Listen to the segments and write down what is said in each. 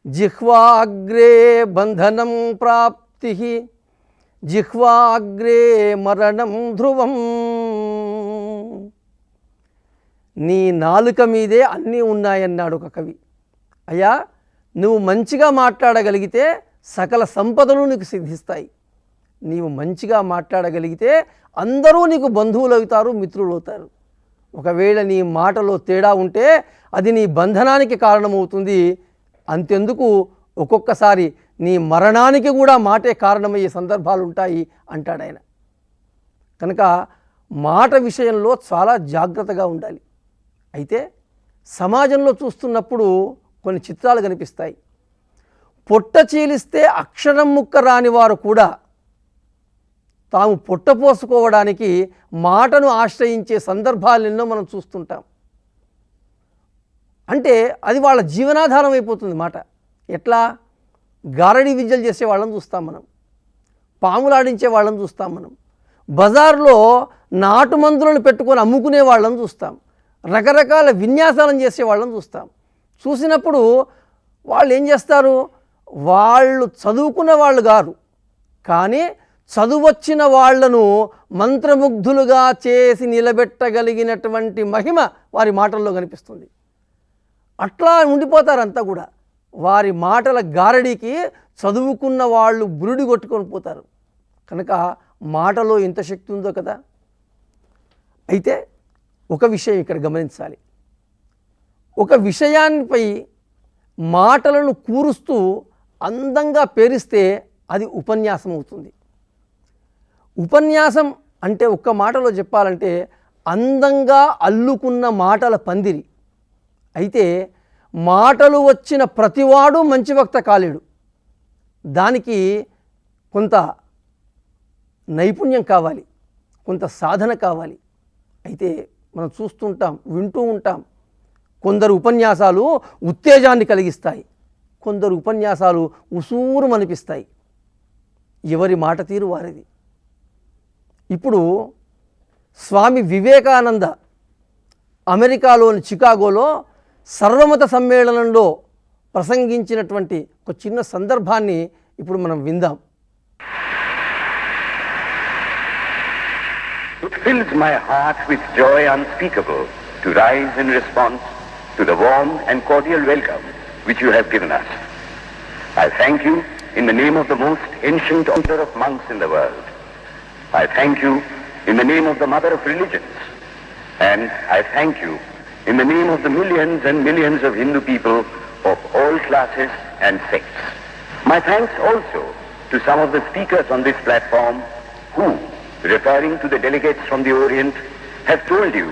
జిహ్వాగ్రే బంధనం ప్రాప్తి జిహ్వాగ్రే మరణం ధ్రువం. నీ నాలుక మీదే అన్నీ ఉన్నాయన్నాడు ఒక కవి. అయ్యా, నువ్వు మంచిగా మాట్లాడగలిగితే సకల సంపదలు నీకు సిద్ధిస్తాయి. నీవు మంచిగా మాట్లాడగలిగితే అందరూ నీకు బంధువులు అవుతారు, మిత్రులు అవుతారు. ఒకవేళ నీ మాటలో తేడా ఉంటే అది నీ బంధనానికి కారణమవుతుంది. అంతెందుకు, ఒక్కొక్కసారి నీ మరణానికి కూడా మాటే కారణమయ్యే సందర్భాలు ఉంటాయి అంటాడు ఆయన. కనుక మాట విషయంలో చాలా జాగ్రత్తగా ఉండాలి. అయితే సమాజంలో చూస్తున్నప్పుడు కొన్ని చిత్రాలు కనిపిస్తాయి. పొట్ట చీలిస్తే అక్షరం ముక్క రాని వారు కూడా తాము పొట్ట పోసుకోవడానికి మాటను ఆశ్రయించే సందర్భాలు ఎన్నో మనం చూస్తుంటాం. అంటే అది వాళ్ళ జీవనాధారం అయిపోతుంది మాట. ఎట్లా? గారడీ విద్యలు చేసే వాళ్ళని చూస్తాం మనం, పాములాడించే వాళ్ళని చూస్తాం మనం, బజార్లో నాటు మందులను పెట్టుకొని అమ్ముకునే వాళ్ళని చూస్తాం, రకరకాల విన్యాసాలను చేసే వాళ్ళని చూస్తాం. చూసినప్పుడు వాళ్ళు ఏం చేస్తారు? వాళ్ళు చదువుకున్న వాళ్ళు గారు, కానీ చదువొచ్చిన వాళ్లను మంత్రముగ్ధులుగా చేసి నిలబెట్టగలిగినటువంటి మహిమ వారి మాటల్లో కనిపిస్తుంది. అట్లా ఉండిపోతారంతా కూడా. వారి మాటల గారడీకి చదువుకున్న వాళ్ళు బురుడి కొట్టుకొని పోతారు. కనుక మాటలో ఎంత శక్తి ఉందో కదా. అయితే ఒక విషయం ఇక్కడ గమనించాలి. ఒక విషయాన్నిపై మాటలను కూరుస్తూ అందంగా పేరిస్తే అది ఉపన్యాసం అవుతుంది. ఉపన్యాసం అంటే ఒక్క మాటలో చెప్పాలంటే అందంగా అల్లుకున్న మాటల పందిరి. అయితే మాటలు వచ్చిన ప్రతివాడు మంచి వక్త కాలేడు. దానికి కొంత నైపుణ్యం కావాలి, కొంత సాధన కావాలి. అయితే మనం చూస్తుంటాం, వింటూ ఉంటాం. కొందరు ఉపన్యాసాలు ఉత్తేజాన్ని కలిగిస్తాయి, కొందరు ఉపన్యాసాలు ఉసూరు అనిపిస్తాయి. ఎవరి మాట తీరు వారిది. ఇప్పుడు స్వామి వివేకానంద అమెరికాలోని చికాగోలో సర్వమత సమ్మేళనంలో ప్రసంగించినటువంటి ఒక చిన్న సందర్భాన్ని ఇప్పుడు మనం విందాం. It fills my heart with joy unspeakable to rise in response to the warm and cordial welcome which you have given us. I thank you in the name of the most ancient order of monks in the world. I thank you in the name of the mother of religions. And I thank you in the name of the millions and millions of Hindu people of all classes and sects. My thanks also to some of the speakers on this platform who, referring to the delegates from the Orient, have told you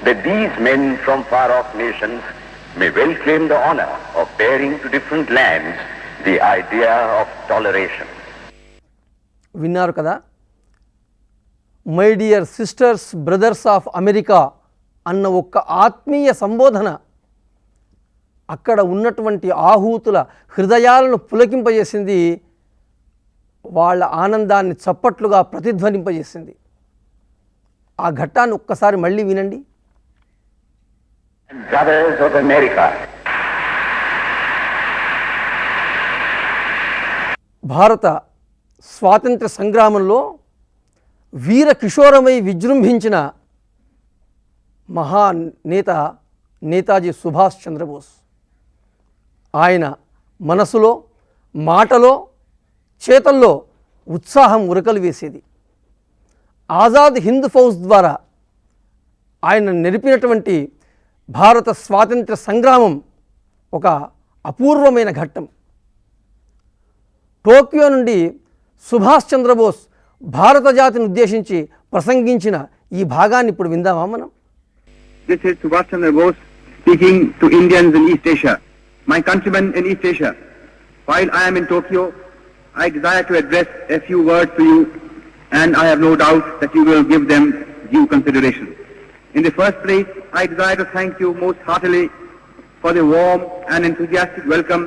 that these men from far-off nations may well claim the honor of bearing to different lands the idea of toleration. విన్నారు కదా, my dear sisters brothers of America అన్న ఒక్క ఆత్మీయ సంబోధన అక్కడ ఉన్నటువంటి ఆహూతుల హృదయాలను పులకింపజేసింది, వాళ్ళ ఆనందాన్ని చప్పట్లుగా ప్రతిధ్వనింపజేసింది. ఆ ఘట్టాన్ని ఒక్కసారి మళ్ళీ వినండి. Brothers of America, భారత స్వాతంత్ర సంగ్రామంలో వీర కిషోరమై విజృంభించిన మహానేత నేతాజీ సుభాష్ చంద్రబోస్. ఆయన మనసులో, మాటలో, చేతల్లో ఉత్సాహం ఉరకలు వేసేది. ఆజాద్ హింద్ ఫౌజ్ ద్వారా ఆయన నెరిపినటువంటి భారత స్వాతంత్ర సంగ్రామం ఒక అపూర్వమైన ఘట్టం. టోక్యో నుండి సుభాష్ చంద్రబోస్ భారత జాతిని ఉద్దేశించి ప్రసంగించిన ఈ భాగాన్ని ఇప్పుడు విందామా మనం? This is Subhash Chandra Bose speaking to Indians in East Asia. My countrymen in East Asia, while I am in Tokyo, I desire to address a few words to you, and I have no doubt that you will give them due consideration. In the first place, I desire to thank you most heartily for the warm and enthusiastic welcome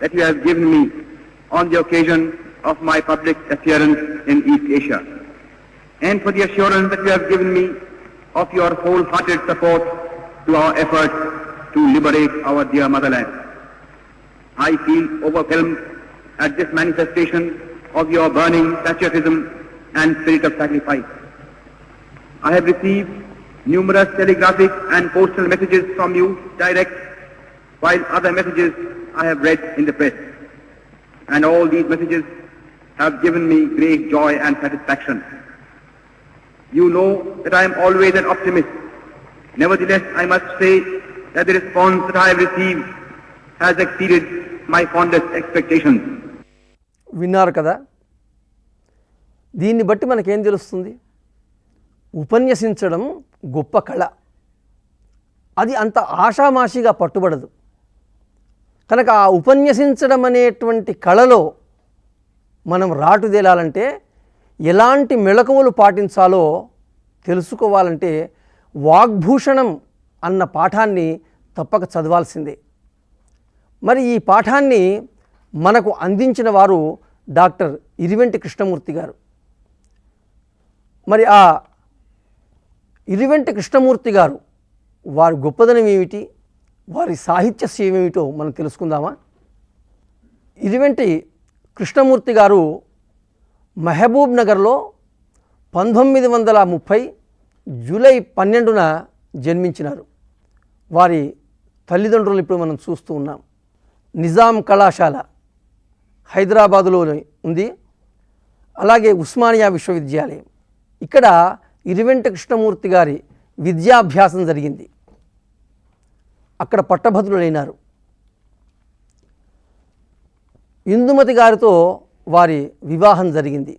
that you have given me on the occasion of my public appearance in East Asia, and for the assurance that you have given me of your wholehearted support to our efforts to liberate our dear motherland. I feel overwhelmed at this manifestation of your burning patriotism and spirit of sacrifice. I have received numerous telegraphic and postal messages from you direct, while other messages I have read in the press. And all these messages have given me great joy and satisfaction. You know that I am always an optimist. Nevertheless, I must say that the response that I have received has exceeded my fondest expectations. విన్నారు కదా, దీన్ని బట్టి మనకేం తెలుస్తుంది? ఉపన్యసించడం గొప్ప కళ. అది అంత ఆషామాషిగా పట్టుబడదు. కనుక ఆ ఉపన్యసించడం అనేటువంటి కళలో మనం రాటుదేలాలంటే, ఎలాంటి మెళకువలు పాటించాలో తెలుసుకోవాలంటే వాగ్భూషణం అన్న పాఠాన్ని తప్పక చదవాల్సిందే. మరి ఈ పాఠాన్ని మనకు అందించిన వారు డాక్టర్ ఇరివెంటి కృష్ణమూర్తి గారు. మరి ఆ ఇరివెంటి కృష్ణమూర్తి గారు వారి గొప్పదనం ఏమిటి, వారి సాహిత్య సేవ ఏమిటో మనం తెలుసుకుందామా? ఇరివెంటి కృష్ణమూర్తి గారు మహబూబ్ నగర్లో 1930 జూలై 12న జన్మించినారు. వారి తల్లిదండ్రులు ఇప్పుడు మనం చూస్తూ ఉన్నాం. నిజాం కళాశాల హైదరాబాదులో ఉంది, అలాగే ఉస్మానియా విశ్వవిద్యాలయం. ఇక్కడ ఇరివెంటి కృష్ణమూర్తి గారి విద్యాభ్యాసం జరిగింది. అక్కడ పట్టభద్రులైనారు. ఇందుమతి గారితో వారి వివాహం జరిగింది.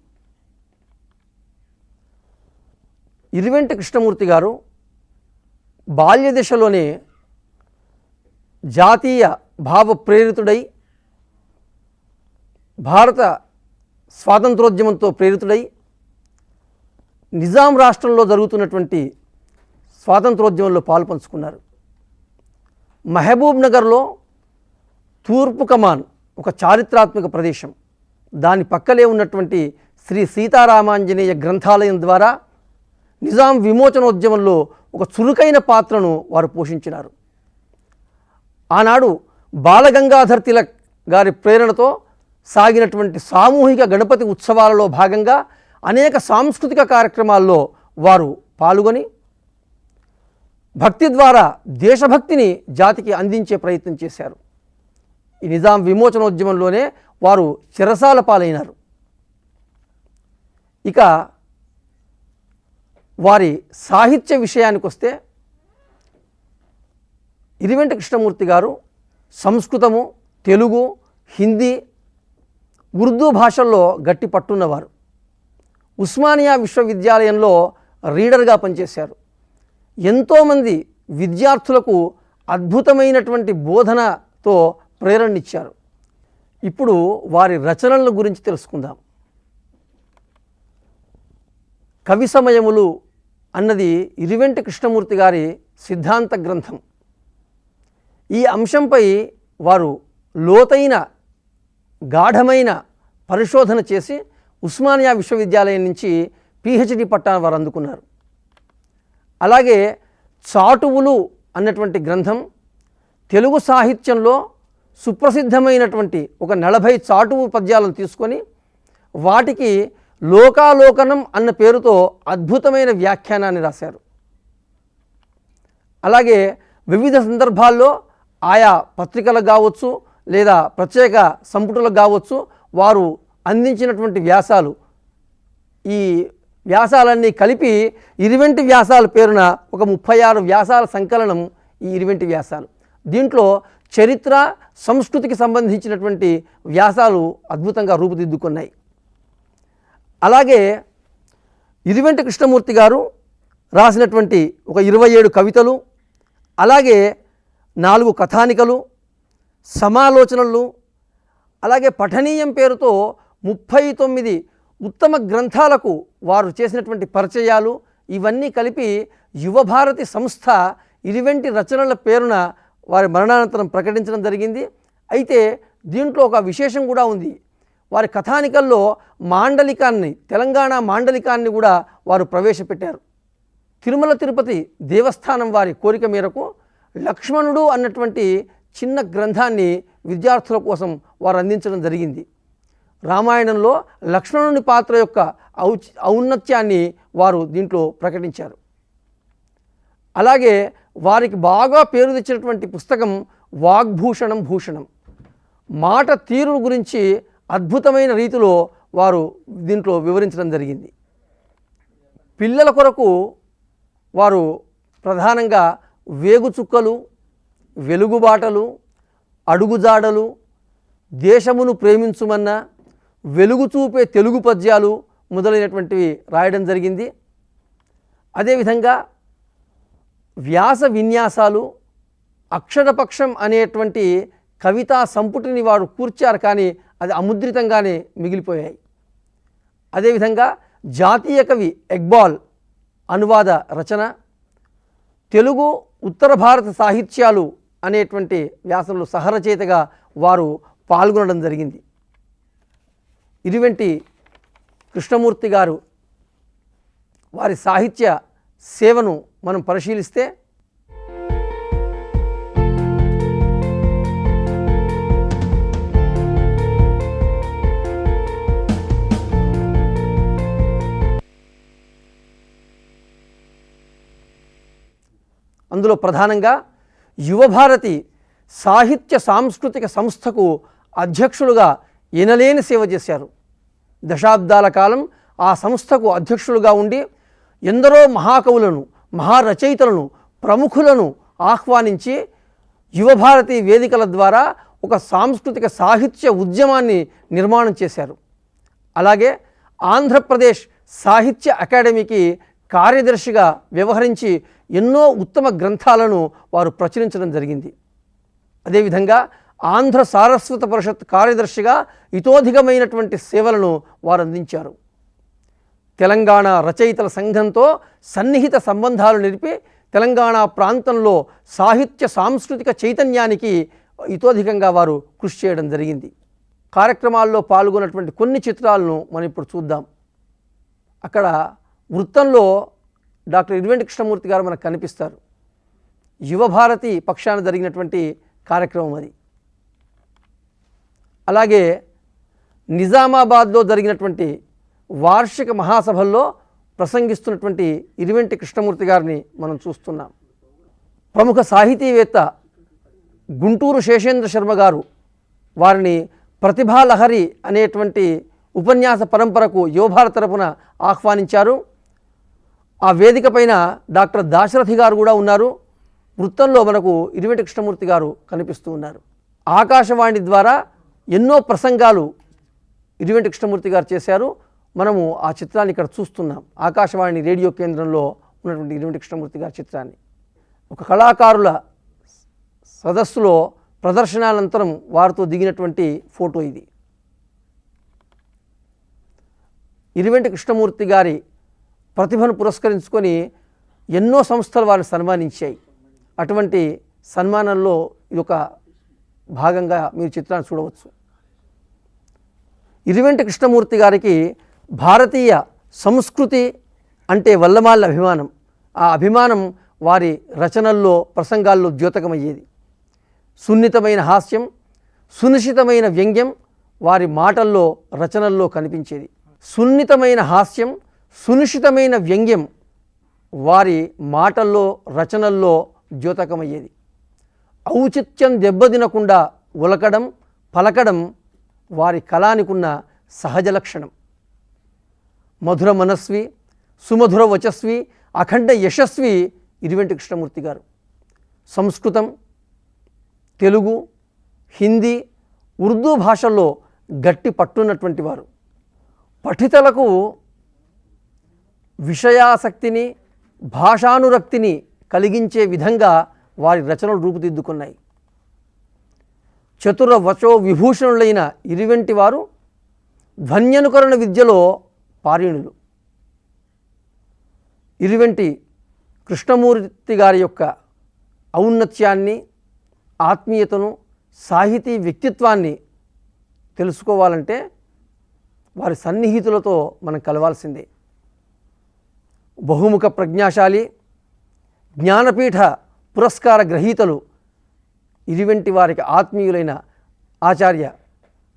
ఇరివెంటి కృష్ణమూర్తి గారు బాల్య దశలోనే జాతీయ భావ ప్రేరితుడై, భారత స్వాతంత్రోద్యమంతో ప్రేరితుడై, నిజాం రాష్ట్రంలో జరుగుతున్నటువంటి స్వాతంత్రోద్యమంలో పాలుపంచుకున్నారు. మహబూబ్ నగర్లో తూర్పు కమాన్ ఒక చారిత్రాత్మక ప్రదేశం. దాని పక్కలే ఉన్నటువంటి శ్రీ సీతారామాంజనేయ గ్రంథాలయం ద్వారా నిజాం విమోచనోద్యమంలో ఒక చురుకైన పాత్రను వారు పోషించినారు. ఆనాడు బాలగంగాధర్ తిలక్ గారి ప్రేరణతో సాగినటువంటి సామూహిక గణపతి ఉత్సవాలలో భాగంగా అనేక సాంస్కృతిక కార్యక్రమాల్లో వారు పాల్గొని భక్తి ద్వారా దేశభక్తిని జాతికి అందించే ప్రయత్నం చేశారు. ఈ నిజాం విమోచనోద్యమంలోనే వారు చెరసాల పాలైనారు. ఇక వారి సాహిత్య విషయానికి వస్తే ఇరివెంటి కృష్ణమూర్తి గారు సంస్కృతము, తెలుగు, హిందీ, ఉర్దూ భాషల్లో గట్టి పట్టున్నవారు. ఉస్మానియా విశ్వవిద్యాలయంలో రీడర్గా పనిచేశారు. ఎంతోమంది విద్యార్థులకు అద్భుతమైనటువంటి బోధనతో ప్రేరణనిచ్చారు. ఇప్పుడు వారి రచనల గురించి తెలుసుకుందాం. కవి సమయములు అన్నది ఇరివెంటి కృష్ణమూర్తి గారి సిద్ధాంత గ్రంథం. ఈ అంశంపై వారు లోతైన గాఢమైన పరిశోధన చేసి ఉస్మానియా విశ్వవిద్యాలయం నుంచి పిహెచ్డి పట్టాను వారు అందుకున్నారు. అలాగే చాటువులు అన్నటువంటి గ్రంథం తెలుగు సాహిత్యంలో సుప్రసిద్ధమైనటువంటి ఒక 40 చాటువు పద్యాలను తీసుకొని వాటికి లోకాలోకనం అన్న పేరుతో అద్భుతమైన వ్యాఖ్యానాన్ని రాశారు. అలాగే వివిధ సందర్భాల్లో ఆయా పత్రికలకు కావచ్చు లేదా ప్రత్యేక సంపుటులకు కావచ్చు వారు అందించినటువంటి వ్యాసాలు, ఈ వ్యాసాలన్నీ కలిపి ఇరివెంటి వ్యాసాల పేరున ఒక 36 వ్యాసాల సంకలనం ఈ ఇరివెంటి వ్యాసాలు. దీంట్లో చరిత్ర, సంస్కృతికి సంబంధించినటువంటి వ్యాసాలు అద్భుతంగా రూపుదిద్దుకున్నాయి. అలాగే ఇరివెంటి కృష్ణమూర్తి గారు రాసినటువంటి ఒక 27 కవితలు, అలాగే 4 కథానికలు, సమాలోచనలు, అలాగే పఠనీయం పేరుతో 39 ఉత్తమ గ్రంథాలకు వారు చేసినటువంటి పరిచయాలు, ఇవన్నీ కలిపి యువభారతి సంస్థ ఇరివెంటి రచనల పేరున వారి మరణానంతరం ప్రకటించడం జరిగింది. అయితే దీంట్లో ఒక విశేషం కూడా ఉంది. వారి కథానికల్లో మాండలికాన్ని, తెలంగాణ మాండలికాన్ని కూడా వారు ప్రవేశపెట్టారు. తిరుమల తిరుపతి దేవస్థానం వారి కోరిక మేరకు లక్ష్మణుడు అన్నటువంటి చిన్న గ్రంథాన్ని విద్యార్థుల కోసం వారు అందించడం జరిగింది. రామాయణంలో లక్ష్మణుని పాత్ర యొక్క ఔన్నత్యాన్ని వారు దీంట్లో ప్రకటించారు. అలాగే వారికి బాగా పేరు తెచ్చినటువంటి పుస్తకం వాగ్భూషణం భూషణం. మాట తీరు గురించి అద్భుతమైన రీతిలో వారు దీంట్లో వివరించడం జరిగింది. పిల్లల కొరకు వారు ప్రధానంగా వేగుచుక్కలు, వెలుగుబాటలు, అడుగుజాడలు, దేశమును ప్రేమించుమన్న, వెలుగు చూపే తెలుగు పద్యాలు మొదలైనటువంటివి రాయడం జరిగింది. అదేవిధంగా వ్యాస విన్యాసాలు, అక్షరపక్షం అనేటువంటి కవితా సంపుటిని వారు కూర్చారు, కానీ అది అముద్రితంగానే మిగిలిపోయాయి. అదేవిధంగా జాతీయ కవి ఇక్బాల్ అనువాద రచన, తెలుగు ఉత్తర భారత సాహిత్యాలు అనేటువంటి వ్యాసంలో సహరచయితగా వారు పాల్గొనడం జరిగింది. ఇరివెంటి కృష్ణమూర్తి గారు వారి సాహిత్య సేవను మనం పరిశీలిస్తే అందులో ప్రధానంగా యువభారతి సాహిత్య సాంస్కృతిక సంస్థకు అధ్యక్షులుగా ఎనలేని సేవ చేశారు. దశాబ్దాల కాలం ఆ సంస్థకు అధ్యక్షులుగా ఉండి ఎందరో మహాకవులను, మహారచయితలను, ప్రముఖులను ఆహ్వానించి యువభారతి వేదికల ద్వారా ఒక సాంస్కృతిక సాహిత్య ఉద్యమాన్ని నిర్మాణం చేశారు. అలాగే ఆంధ్రప్రదేశ్ సాహిత్య అకాడమీకి కార్యదర్శిగా వ్యవహరించి ఎన్నో ఉత్తమ గ్రంథాలను వారు ప్రచురించడం జరిగింది. అదేవిధంగా ఆంధ్ర సారస్వత పరిషత్ కార్యదర్శిగా ఇతోధికమైనటువంటి సేవలను వారు అందించారు. తెలంగాణ రచయితల సంఘంతో సన్నిహిత సంబంధాలు నిలిపి తెలంగాణ ప్రాంతంలో సాహిత్య సాంస్కృతిక చైతన్యానికి ఇతోధికంగా వారు కృషి చేయడం జరిగింది. కార్యక్రమాల్లో పాల్గొన్నటువంటి కొన్ని చిత్రాలను మనం ఇప్పుడు చూద్దాం. అక్కడ వృత్తంలో డాక్టర్ ఇరివెంటి కృష్ణమూర్తి గారు మనకు కనిపిస్తారు. యువభారతి పక్షాన జరిగినటువంటి కార్యక్రమం అది. అలాగే నిజామాబాద్లో జరిగినటువంటి వార్షిక మహాసభల్లో ప్రసంగిస్తున్నటువంటి ఇరివెంటి కృష్ణమూర్తి గారిని మనం చూస్తున్నాం. ప్రముఖ సాహితీవేత్త గుంటూరు శేషేంద్ర శర్మ గారు వారిని ప్రతిభాలహరి అనేటువంటి ఉపన్యాస పరంపరకు యువభారతి తరపున ఆహ్వానించారు. ఆ వేదిక పైన డాక్టర్ దాశరథి గారు కూడా ఉన్నారు. వృత్తంలో మనకు ఇరివెంటి కృష్ణమూర్తి గారు కనిపిస్తూ ఉన్నారు. ఆకాశవాణి ద్వారా ఎన్నో ప్రసంగాలు ఇరివెంటి కృష్ణమూర్తి గారు చేశారు. మనము ఆ చిత్రాన్ని ఇక్కడ చూస్తున్నాం. ఆకాశవాణి రేడియో కేంద్రంలో ఉన్నటువంటి ఇరివెంటి కృష్ణమూర్తి గారి చిత్రాన్ని. ఒక కళాకారుల సదస్సులో ప్రదర్శనానంతరం వారితో దిగినటువంటి ఫోటో ఇది. ఇరివెంటి కృష్ణమూర్తి గారి ప్రతిభను పురస్కరించుకొని ఎన్నో సంస్థలు వారిని సన్మానించాయి. అటువంటి సన్మానంలో ఇది ఒక భాగంగా మీరు చిత్రాన్ని చూడవచ్చు. ఇరివెంటి కృష్ణమూర్తి గారికి భారతీయ సంస్కృతి అంటే వల్లమాల అభిమానం. ఆ అభిమానం వారి రచనల్లో ప్రసంగాల్లో ద్యోతకమయ్యేది. సున్నితమైన హాస్యం, సునిశితమైన వ్యంగ్యం వారి మాటల్లో రచనల్లో కనిపించేది. సున్నితమైన హాస్యం, సునిశితమైన వ్యంగ్యం వారి మాటల్లో రచనల్లో ద్యోతకమయ్యేది. ఔచిత్యం దెబ్బతినకుండా ఉలకడం, పలకడం వారి కళానికున్న సహజ లక్షణం. మధుర మనస్వి, సుమధుర వచస్వి, అఖండ యశస్వి ఇరివెంటి కృష్ణమూర్తి గారు. సంస్కృతం, తెలుగు, హిందీ, ఉర్దూ భాషల్లో గట్టి పట్టున్నటువంటి వారు. పఠితలకు విషయాసక్తిని, భాషానురక్తిని కలిగించే విధంగా వారి రచనలు రూపుదిద్దుకున్నాయి. చతుర వచో విభూషణులైన ఇరివెంటి వారు ధ్వన్యనుకరణ విద్యలో పారీణులు. ఇరివెంటి కృష్ణమూర్తి గారి యొక్క ఔన్నత్యాన్ని, ఆత్మీయతను, సాహితీ వ్యక్తిత్వాన్ని తెలుసుకోవాలంటే వారి సన్నిహితులతో మనం కలవాల్సిందే. బహుముఖ ప్రజ్ఞాశాలి, జ్ఞానపీఠ పురస్కార గ్రహీతలు ఇరివెంటి వారికి ఆత్మీయులైన ఆచార్య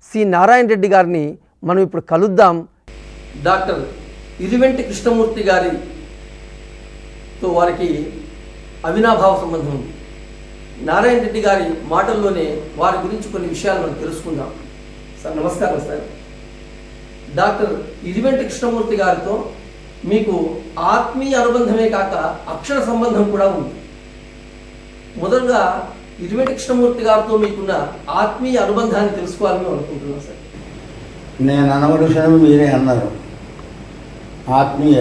సి నారాయణ రెడ్డి గారిని మనం ఇప్పుడు కలుద్దాం. డాక్టర్ ఇరివెంటి కృష్ణమూర్తి గారితో వారికి అవినాభావ సంబంధం ఉంది. నారాయణ రెడ్డి గారి మాటల్లోనే వారి గురించి కొన్ని విషయాలు మనం తెలుసుకుందాం. సార్ నమస్కారం. సార్, డాక్టర్ ఇరివెంటి కృష్ణమూర్తి గారితో మీకు ఆత్మీయ అనుబంధమే కాక అక్షర సంబంధం కూడా ఉంది. మొదలుగా ఇరివెంటి కృష్ణమూర్తి గారితో మీకున్న ఆత్మీయ అనుబంధాన్ని తెలుసుకోవాలని అనుకుంటున్నాను సార్. నేను అనవలసినవి మీరే అన్నారు. ఆత్మీయ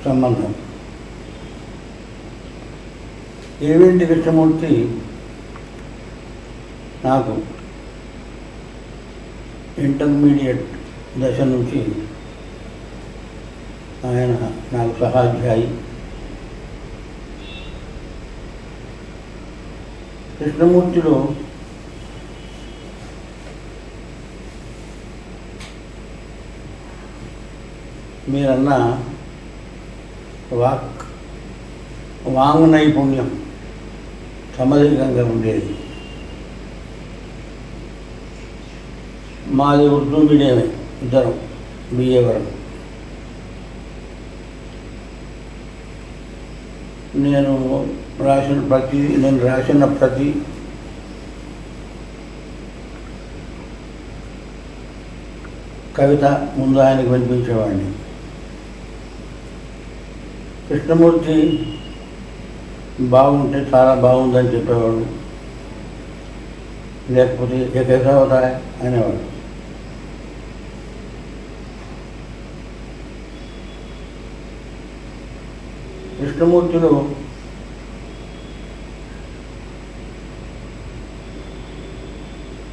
సంబంధం. ఇరివెంటి కృష్ణమూర్తి నాకు ఇంటర్మీడియట్ దశ నుంచి ఆయన నాకు సహాధ్యాయి. కృష్ణమూర్తిలో మీరన్న వాంగ్ నైపుణ్యం సమధికంగా ఉండేది. మాది ఉర్దూ మీడియమే, ఇద్దరం బిఏ వరకు. నేను రాసిన ప్రతి కవిత ముందు ఆయనకు వినిపించేవాడిని. కృష్ణమూర్తి బాగుంటే చాలా బాగుందని చెప్పేవాడు, లేకపోతే ఏ కవిత అవుతాయి అనేవాడు. కృష్ణమూర్తిలో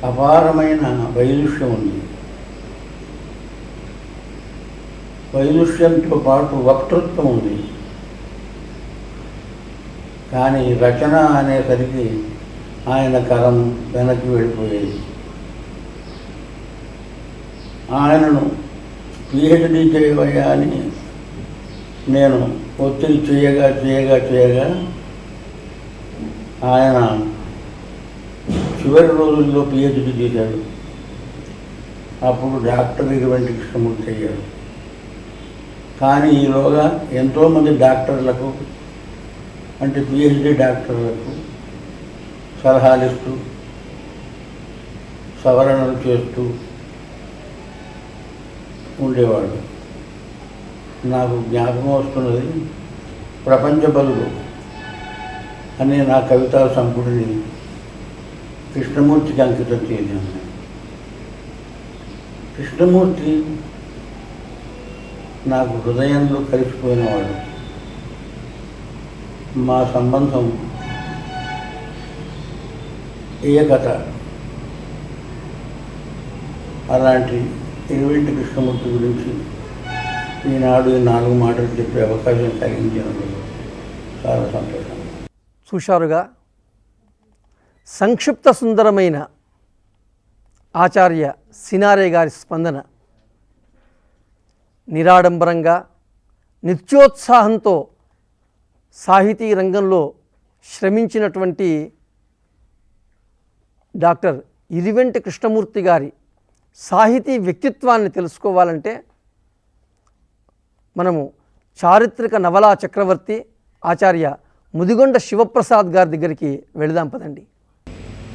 అపారమైన వైదుష్యం ఉంది. వైదుష్యంతో పాటు వక్తృత్వం ఉంది. కానీ రచన అనేసరికి ఆయన కలం వెనక్కి వెళ్ళిపోయేది. ఆయనను పిహెచ్డి చేయవయ్యా అని నేను ఒత్తిడి చేయగా ఆయన చివరి రోజుల్లో పిహెచ్డి చేశాడు. అప్పుడు డాక్టర్ ఇరివెంటి కృష్ణమూర్తి అయ్యాడు. కానీ ఈలోగా ఎంతోమంది డాక్టర్లకు, అంటే పిహెచ్డి డాక్టర్లకు సలహాలు ఇస్తూ, సవరణలు చేస్తూ ఉండేవాడు. నాకు జ్ఞాపకం వస్తున్నది, ప్రపంచ బలులు అనే నా కవితా సంపుటిని కృష్ణమూర్తికి అంకితం చేశాను. కృష్ణమూర్తి నాకు హృదయంలో కలిసిపోయినవాడు. మా సంబంధం ఏకత. అలాంటి ఇరువెంటి కృష్ణమూర్తి గురించి ఈనాడు ఈ 4 మాటలు చెప్పే అవకాశం కలిగించినందుకు చాలా సంతోషం. చూశారుగా సంక్షిప్త సుందరమైన ఆచార్య సినారే గారి స్పందన. నిరాడంబరంగా నిత్యోత్సాహంతో సాహితీ రంగంలో శ్రమించినటువంటి డాక్టర్ ఇరివెంటి కృష్ణమూర్తి గారి సాహితీ వ్యక్తిత్వాన్ని తెలుసుకోవాలంటే మనము చారిత్రక నవలా చక్రవర్తి ఆచార్య ముదిగొండ శివప్రసాద్ గారి దగ్గరికి వెళదాం పదండి.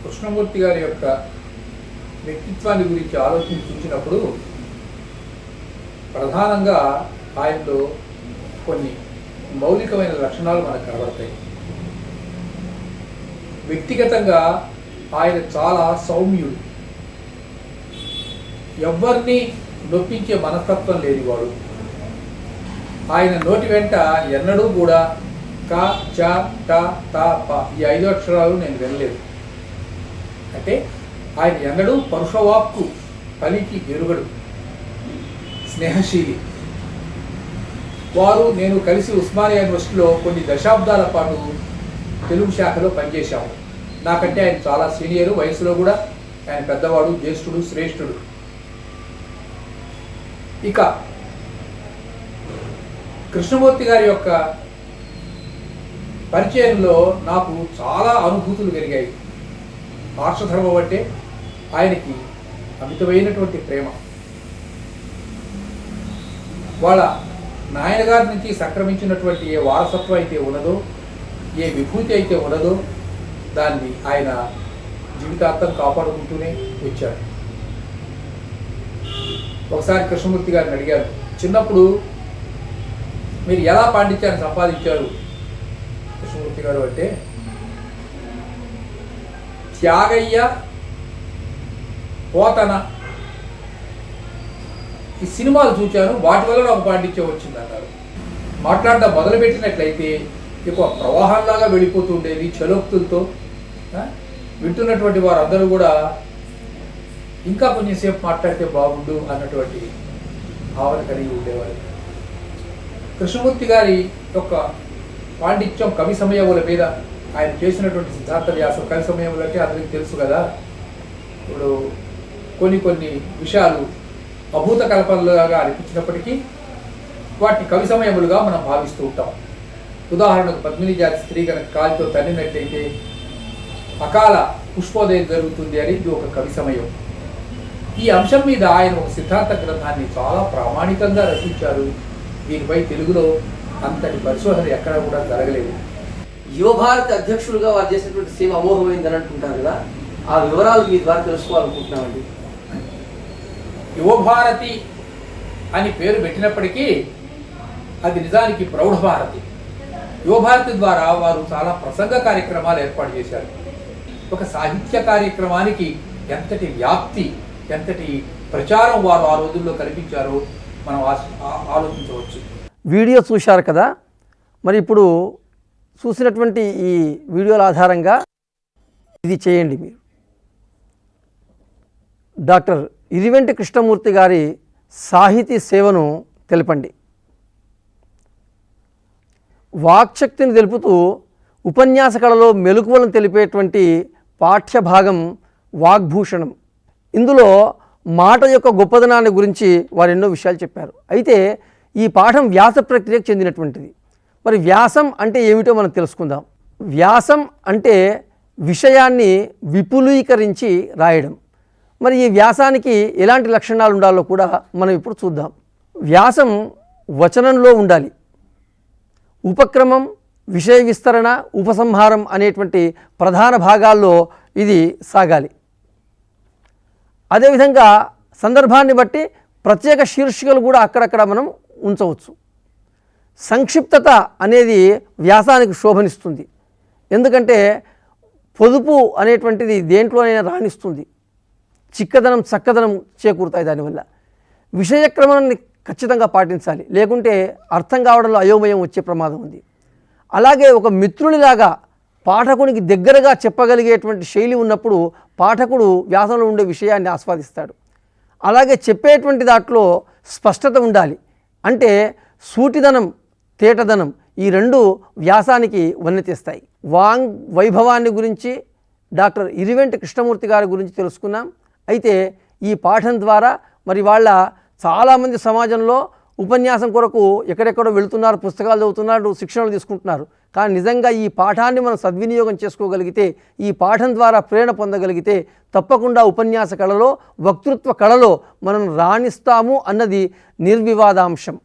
కృష్ణమూర్తి గారి యొక్క వ్యక్తిత్వాన్ని గురించి ఆలోచించి చూసినప్పుడు ప్రధానంగా ఆయనలో కొన్ని మౌలికమైన లక్షణాలు మనకు కనబడతాయి. వ్యక్తిగతంగా ఆయన చాలా సౌమ్యుడు, ఎవ్వరిని నొప్పించే మనస్తత్వం లేనివాడు. ఆయన నోటి వెంట ఎన్నడూ కూడా క చ ట త ప ఈ 5 అక్షరాలు నేను వినలేదు. అంటే ఆయన ఎన్నడూ పరుషవాక్కు పలికి ఎరుగడు, స్నేహశీలి. వారు నేను కలిసి ఉస్మానియా యూనివర్సిటీలో కొన్ని దశాబ్దాల పాటు తెలుగు శాఖలో పనిచేశాము. నాకంటే ఆయన చాలా సీనియరు, వయసులో కూడా ఆయన పెద్దవాడు, జ్యేష్ఠుడు, శ్రేష్ఠుడు. ఇక కృష్ణమూర్తి గారి యొక్క పరిచయంలో నాకు చాలా అనుభూతులు కలిగాయి. ఆర్షధర్మం అంటే ఆయనకి అమితమైనటువంటి ప్రేమ. వాళ్ళ నాయనగారి నుంచి సంక్రమించినటువంటి ఏ వారసత్వం అయితే ఉన్నదో, ఏ విభూతి అయితే ఉన్నదో దాన్ని ఆయన జీవితాంతం కాపాడుకుంటూనే వచ్చాడు. ఒకసారి కృష్ణమూర్తి గారిని అడిగారు, చిన్నప్పుడు మీరు ఎలా పాండిత్యాన్ని సంపాదించారు? కృష్ణమూర్తి గారు అంటే, త్యాగయ్య, పోతన ఈ సినిమాలు చూచాను, వాటి వల్ల నాకు పాండిత్యం వచ్చింది అన్నారు. మాట్లాడడం మొదలుపెట్టినట్లయితే ఎక్కువ ప్రవాహంలాగా వెళ్ళిపోతుండేది, చలోక్తులతో. వింటున్నటువంటి వారందరూ కూడా ఇంకా కొంచెంసేపు మాట్లాడితే బాగుండు అన్నటువంటి భావన కలిగి ఉండేవారు. కృష్ణమూర్తి గారి యొక్క పాండిత్యం కవి సమయముల మీద ఆయన చేసినటువంటి సిద్ధాంత వ్యాసం, కవి సమయములు అంటే అందరికీ తెలుసు కదా. ఇప్పుడు కొన్ని విషయాలు అభూత కల్పనలుగా అనిపించినప్పటికీ వాటిని కవి సమయములుగా మనం భావిస్తూ ఉంటాం. ఉదాహరణకు పద్మిని జాతి స్త్రీ కనుక కాలితో తన్నినట్లయితే అకాల పుష్పోదయం జరుగుతుంది అని ఇది ఒక కవి సమయం. ఈ అంశం మీద ఆయన ఒక సిద్ధాంత గ్రంథాన్ని చాలా ప్రామాణికంగా రచించారు. దీనిపై తెలుగులో అంతటి పరిశోధన ఎక్కడా కూడా జరగలేదు. యువభారతి అధ్యక్షులుగా వారు చేసినటువంటి సేవ అమోఘమైందని అంటుంటారు కదా, ఆ వివరాలు మీ ద్వారా తెలుసుకోవాలనుకుంటున్నామండి. యువభారతి అని పేరు పెట్టినప్పటికీ అది నిజానికి ప్రౌఢభారతి. యువభారతి ద్వారా వారు చాలా ప్రసంగ కార్యక్రమాలు ఏర్పాటు చేశారు. ఒక సాహిత్య కార్యక్రమానికి ఎంతటి వ్యాప్తి, ఎంతటి ప్రచారం వారు ఆ రోజుల్లో కల్పించారో మనం ఆలోచించవచ్చు. వీడియో చూశారు కదా, మరి ఇప్పుడు చూసినటువంటి ఈ వీడియోల ఆధారంగా ఇది చేయండి. మీరు డాక్టర్ ఇరివెంటి కృష్ణమూర్తి గారి సాహితీ సేవను తెలపండి. వాక్శక్తిని తెలుపుతూ ఉపన్యాస కళలో మెలకువలను తెలిపేటువంటి పాఠ్యభాగం వాగ్భూషణం. ఇందులో మాట యొక్క గొప్పదనాన్ని గురించి వారు ఎన్నో విషయాలు చెప్పారు. అయితే ఈ పాఠం వ్యాస ప్రక్రియకు చెందినటువంటిది. మరి వ్యాసం అంటే ఏమిటో మనం తెలుసుకుందాం. వ్యాసం అంటే విషయాన్ని విపులీకరించి రాయడం. మరి ఈ వ్యాసానికి ఎలాంటి లక్షణాలు ఉండాలో కూడా మనం ఇప్పుడు చూద్దాం. వ్యాసం వచనంలో ఉండాలి. ఉపక్రమం, విషయ విస్తరణ, ఉపసంహారం అనేటువంటి ప్రధాన భాగాల్లో ఇది సాగాలి. అదేవిధంగా సందర్భాన్ని బట్టి ప్రత్యేక శీర్షికలు కూడా అక్కడక్కడ మనం ఉంచవచ్చు. సంక్షిప్తత అనేది వ్యాసానికి శోభనిస్తుంది. ఎందుకంటే పొదుపు అనేటువంటిది దేంట్లోనైనా రాణిస్తుంది. చిక్కదనం చక్కదనం చేకూరుతాయి దానివల్ల. విషయక్రమాన్ని ఖచ్చితంగా పాటించాలి, లేకుంటే అర్థం కావడంలో అయోమయం వచ్చే ప్రమాదం ఉంది. అలాగే ఒక మిత్రునిలాగా పాఠకునికి దగ్గరగా చెప్పగలిగేటువంటి శైలి ఉన్నప్పుడు పాఠకుడు వ్యాసంలో ఉండే విషయాన్ని ఆస్వాదిస్తాడు. అలాగే చెప్పేటువంటి దాంట్లో స్పష్టత ఉండాలి. అంటే సూటిదనం, తేటదనం ఈ రెండు వ్యాసానికి వన్నె వాంగ్ వైభవాన్ని గురించి డాక్టర్ ఇరివెంటి కృష్ణమూర్తి గారి గురించి తెలుసుకున్నాం. అయితే ఈ పాఠం ద్వారా మరి వాళ్ళ చాలామంది సమాజంలో ఉపన్యాసం కొరకు ఎక్కడెక్కడో వెళుతున్నారు, పుస్తకాలు చదువుతున్నారు, శిక్షణలు తీసుకుంటున్నారు. కానీ నిజంగా ఈ పాఠాన్ని మనం సద్వినియోగం చేసుకోగలిగితే, ఈ పాఠం ద్వారా ప్రేరణ పొందగలిగితే తప్పకుండా ఉపన్యాస కళలో, వక్తృత్వ కళలో మనం రాణిస్తాము అన్నది నిర్వివాదాంశం.